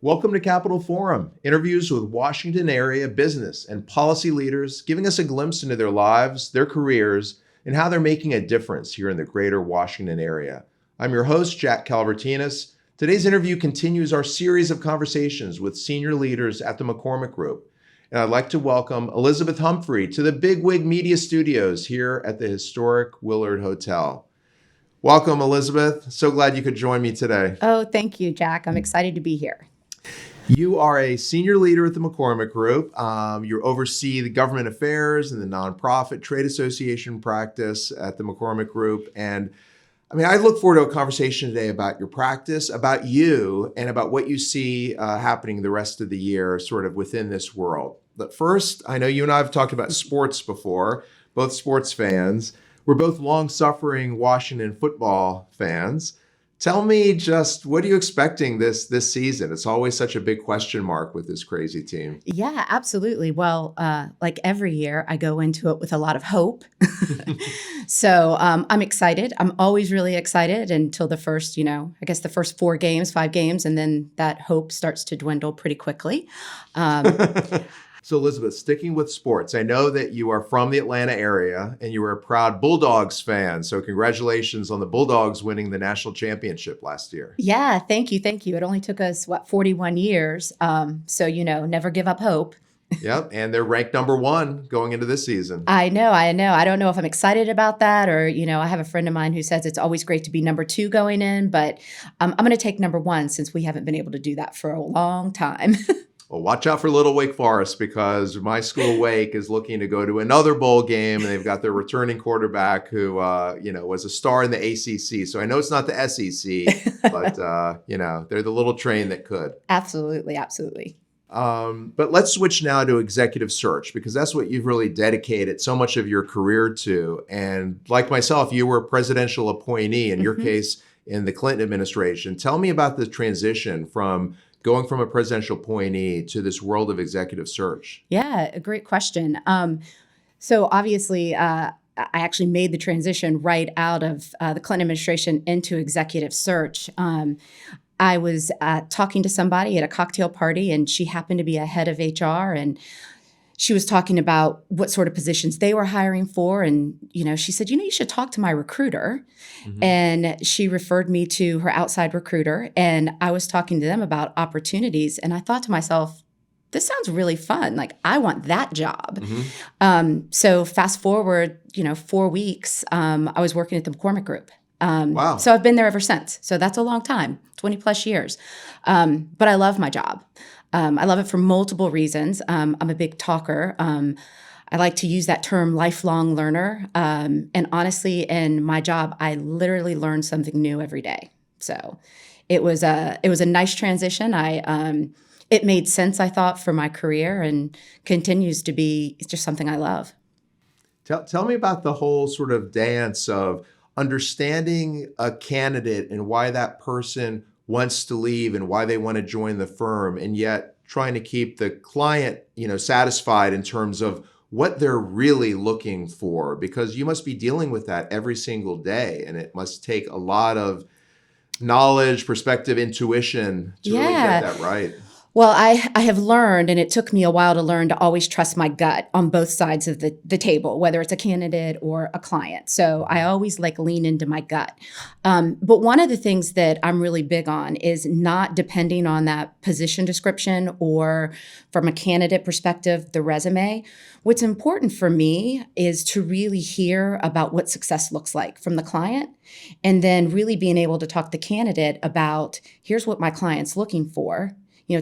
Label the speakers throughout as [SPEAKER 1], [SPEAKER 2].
[SPEAKER 1] Welcome to Capitol Forum, interviews with Washington area business and policy leaders, giving us a glimpse into their lives, their careers, and how they're making a difference here in the greater Washington area. I'm your host, Jack Kalavritinos. Today's interview continues our series of conversations with senior leaders at the McCormick Group. And I'd like to welcome Elizabeth Humphrey to the Bigwig Media Studios here at the historic Willard Hotel. Welcome, Elizabeth. So glad you could join me today.
[SPEAKER 2] Oh, thank you, Jack. I'm excited to be here.
[SPEAKER 1] You are a senior leader at the McCormick Group. You oversee the government affairs and the nonprofit trade association practice at the McCormick Group. And I look forward to a conversation today about your practice, about you, and about what you see happening the rest of the year sort of within this world. But first, I know you and I have talked about sports before, both sports fans. We're both long-suffering Washington football fans. Tell me just, what are you expecting this season? It's always such a big question mark with this crazy team.
[SPEAKER 2] Yeah, absolutely. Well, like every year, I go into it with a lot of hope. So I'm excited. I'm always really excited until the first, the first 5 games, and then that hope starts to dwindle pretty quickly.
[SPEAKER 1] So Elizabeth, sticking with sports, I know that you are from the Atlanta area and you are a proud Bulldogs fan. So congratulations on the Bulldogs winning the national championship last year.
[SPEAKER 2] Yeah, thank you. It only took us, 41 years. So, never give up hope.
[SPEAKER 1] Yep, and they're ranked number 1 going into this season.
[SPEAKER 2] I know. I don't know if I'm excited about that or, I have a friend of mine who says it's always great to be number 2 going in, but I'm going to take number 1 since we haven't been able to do that for a long time.
[SPEAKER 1] Well, watch out for Little Wake Forest because my school, Wake, is looking to go to another bowl game, and they've got their returning quarterback who, was a star in the ACC. So I know it's not the SEC, but, they're the little train that could.
[SPEAKER 2] Absolutely.
[SPEAKER 1] But let's switch now to executive search because that's what you've really dedicated so much of your career to. And like myself, you were a presidential appointee, in your case, in the Clinton administration. Tell me about the transition from going from a presidential appointee to this world of executive search.
[SPEAKER 2] Yeah, a great question. So obviously, I actually made the transition right out of the Clinton administration into executive search. I was talking to somebody at a cocktail party, and she happened to be a head of HR, and she was talking about what sort of positions they were hiring for. And, she said, you should talk to my recruiter. Mm-hmm. And she referred me to her outside recruiter. And I was talking to them about opportunities. And I thought to myself, this sounds really fun. Like, I want that job. Mm-hmm. So fast forward, 4 weeks, I was working at the McCormick Group.
[SPEAKER 1] Wow.
[SPEAKER 2] So I've been there ever since. So that's a long time, 20 plus years. But I love my job. I love it for multiple reasons. I'm a big talker. I like to use that term lifelong learner. And honestly, in my job, I literally learn something new every day. So it was a nice transition. It made sense, I thought, for my career and continues to be just something I love.
[SPEAKER 1] Tell me about the whole sort of dance of understanding a candidate and why that person wants to leave and why they want to join the firm, and yet trying to keep the client, satisfied in terms of what they're really looking for, because you must be dealing with that every single day, and it must take a lot of knowledge, perspective, intuition to really get that right.
[SPEAKER 2] Well, I have learned, and it took me a while to learn, to always trust my gut on both sides of the table, whether it's a candidate or a client. So I always lean into my gut. But one of the things that I'm really big on is not depending on that position description or, from a candidate perspective, the resume. What's important for me is to really hear about what success looks like from the client, and then really being able to talk to the candidate about, here's what my client's looking for.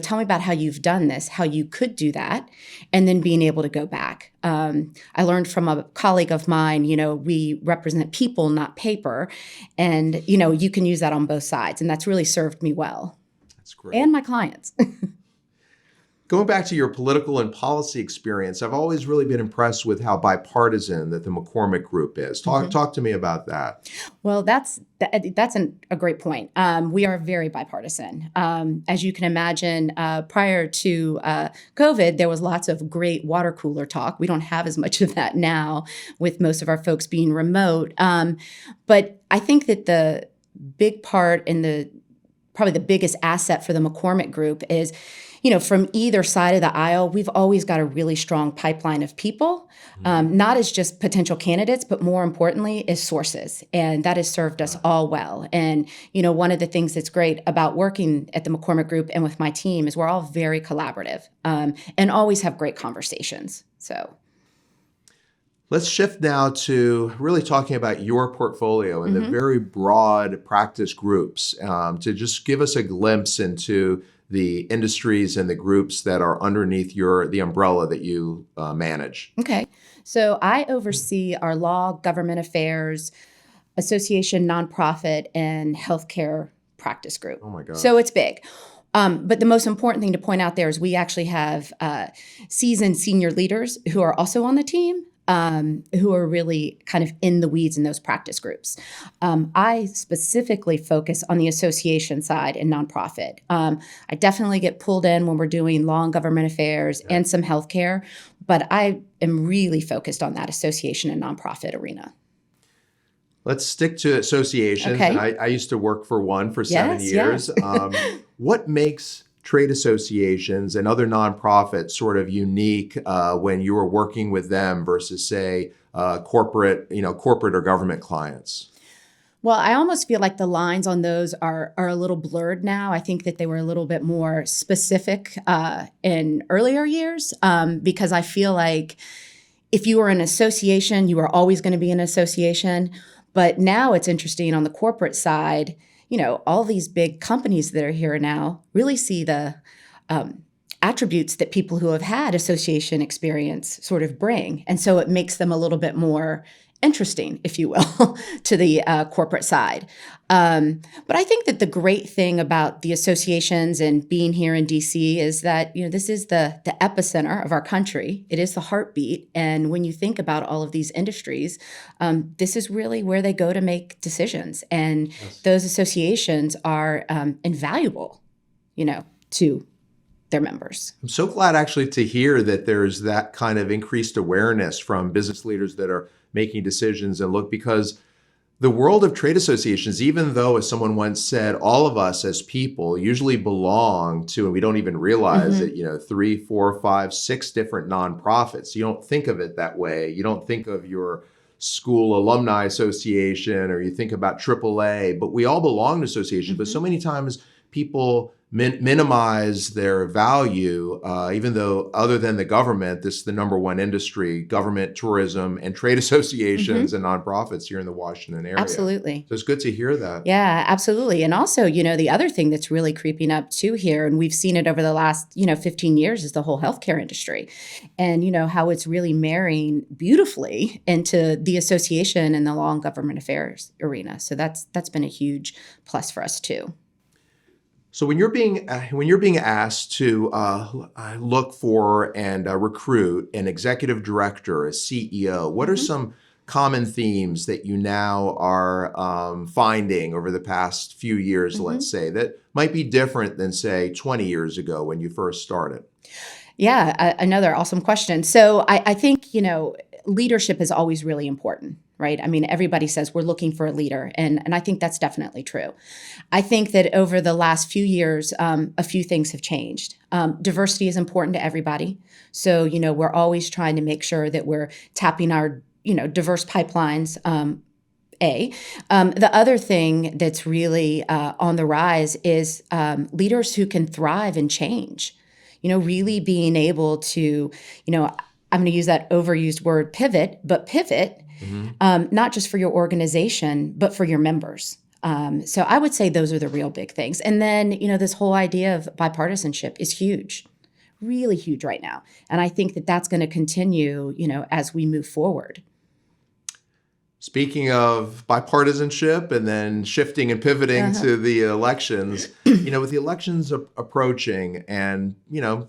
[SPEAKER 2] Tell me about how you've done this, how you could do that, and then being able to go back. I learned from a colleague of mine, we represent people, not paper. And, you can use that on both sides. And that's really served me well.
[SPEAKER 1] That's great.
[SPEAKER 2] And my clients.
[SPEAKER 1] Going back to your political and policy experience, I've always really been impressed with how bipartisan that the McCormick Group is. Talk to me about that.
[SPEAKER 2] Well, that's a great point. We are very bipartisan. As you can imagine, prior to COVID, there was lots of great water cooler talk. We don't have as much of that now, with most of our folks being remote. But I think that the big part in the probably the biggest asset for the McCormick Group is, from either side of the aisle, we've always got a really strong pipeline of people, not as just potential candidates, but more importantly, as sources. And that has served us all well. And, one of the things that's great about working at the McCormick Group and with my team is we're all very collaborative and always have great conversations. So
[SPEAKER 1] let's shift now to really talking about your portfolio and the very broad practice groups to just give us a glimpse into the industries and the groups that are underneath the umbrella that you manage.
[SPEAKER 2] Okay. So I oversee our law, government affairs, association, nonprofit, and healthcare practice group.
[SPEAKER 1] Oh my God.
[SPEAKER 2] So it's big. But the most important thing to point out there is we actually have seasoned senior leaders who are also on the team. Who are really kind of in the weeds in those practice groups. I specifically focus on the association side and nonprofit. I definitely get pulled in when we're doing law and government affairs and some healthcare, but I am really focused on that association and nonprofit arena.
[SPEAKER 1] Let's stick to associations.
[SPEAKER 2] Okay.
[SPEAKER 1] I used to work for one for 7 years. What makes trade associations and other nonprofits sort of unique when you were working with them versus, say, corporate or government clients?
[SPEAKER 2] Well, I almost feel like the lines on those are a little blurred now. I think that they were a little bit more specific in earlier years because I feel like if you were an association, you were always going to be an association. But now it's interesting on the corporate side. All these big companies that are here now really see the attributes that people who have had association experience sort of bring. And so it makes them a little bit more interesting, if you will, to the corporate side. But I think that the great thing about the associations and being here in DC is that, this is the epicenter of our country. It is the heartbeat. And when you think about all of these industries, this is really where they go to make decisions. And those associations are invaluable, to their members.
[SPEAKER 1] I'm so glad actually to hear that there's that kind of increased awareness from business leaders that are making decisions because the world of trade associations, even though, as someone once said, all of us as people usually belong to, and we don't even realize it, 3, 4, 5, 6 different nonprofits. You don't think of it that way. You don't think of your school alumni association or you think about AAA, but we all belong to associations. But so many times people minimize their value, even though other than the government, this is the number one industry, government, tourism, and trade associations and nonprofits here in the Washington area.
[SPEAKER 2] Absolutely.
[SPEAKER 1] So it's good to hear that.
[SPEAKER 2] Yeah, absolutely. And also, the other thing that's really creeping up too here, and we've seen it over the last, 15 years, is the whole healthcare industry. And, how it's really marrying beautifully into the association and the law and government affairs arena. So that's been a huge plus for us too.
[SPEAKER 1] So when you're being asked to look for and recruit an executive director, a CEO, what are some common themes that you now are finding over the past few years, let's say, that might be different than, say, 20 years ago when you first started?
[SPEAKER 2] Yeah, another awesome question. So I think, leadership is always really important, right? I mean, everybody says we're looking for a leader, and I think that's definitely true. I think that over the last few years, a few things have changed. Diversity is important to everybody. So, we're always trying to make sure that we're tapping our, diverse pipelines. The other thing that's really on the rise is leaders who can thrive and change. Really being able to, I'm going to use that overused word pivot, not just for your organization, but for your members. So I would say those are the real big things. And then, this whole idea of bipartisanship is huge, really huge right now. And I think that that's going to continue, as we move forward.
[SPEAKER 1] Speaking of bipartisanship and then shifting and pivoting to the elections, with the elections approaching and,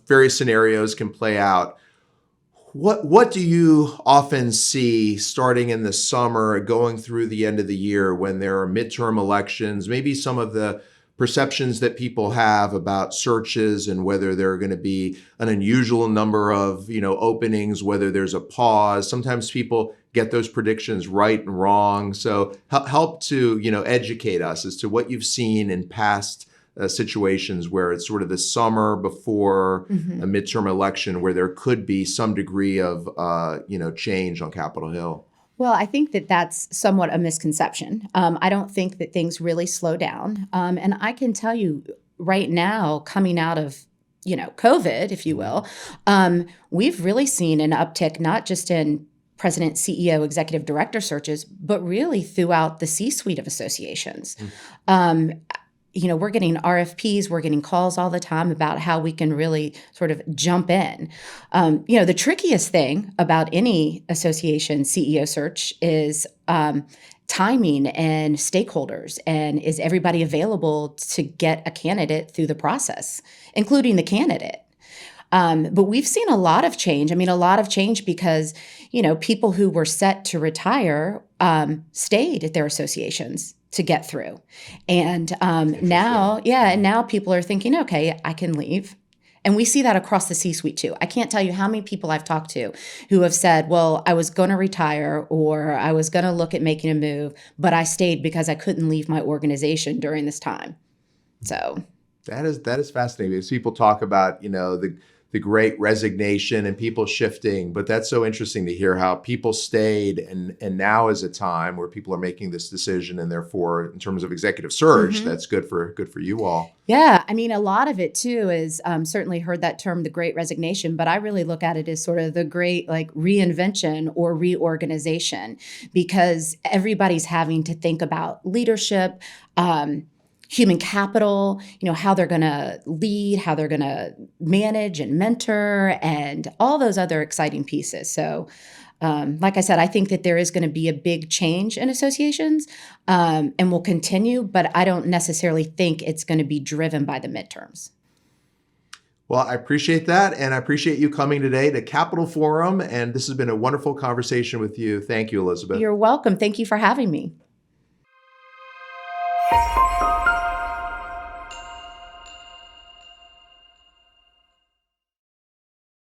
[SPEAKER 1] various scenarios can play out, what do you often see starting in the summer, going through the end of the year when there are midterm elections, maybe some of the perceptions that people have about searches and whether there are going to be an unusual number of, openings, whether there's a pause. Sometimes people get those predictions right and wrong. So help to, educate us as to what you've seen in past situations where it's sort of the summer before a midterm election where there could be some degree of change on Capitol Hill?
[SPEAKER 2] Well, I think that that's somewhat a misconception. I don't think that things really slow down. And I can tell you right now, coming out of COVID, if you will, we've really seen an uptick, not just in president, CEO, executive director searches, but really throughout the C-suite of associations. We're getting RFPs, we're getting calls all the time about how we can really sort of jump in. The trickiest thing about any association CEO search is timing and stakeholders, and is everybody available to get a candidate through the process, including the candidate. But we've seen a lot of change. I mean, a lot of change because, people who were set to retire stayed at their associations to get through. And now people are thinking, okay, I can leave. And we see that across the C-suite too. I can't tell you how many people I've talked to who have said, well, I was going to retire or I was going to look at making a move, but I stayed because I couldn't leave my organization during this time. So
[SPEAKER 1] that is fascinating because people talk about, the great resignation and people shifting, but that's so interesting to hear how people stayed and now is a time where people are making this decision, and therefore in terms of executive search, that's good for you all.
[SPEAKER 2] Yeah, I mean, a lot of it too is certainly heard that term, the great resignation, but I really look at it as sort of the great reinvention or reorganization, because everybody's having to think about leadership, human capital, how they're going to lead, how they're going to manage and mentor, and all those other exciting pieces. So, like I said, I think that there is going to be a big change in associations and will continue, but I don't necessarily think it's going to be driven by the midterms.
[SPEAKER 1] Well, I appreciate that, and I appreciate you coming today to Capitol Forum, and this has been a wonderful conversation with you. Thank you, Elizabeth.
[SPEAKER 2] You're welcome. Thank you for having me.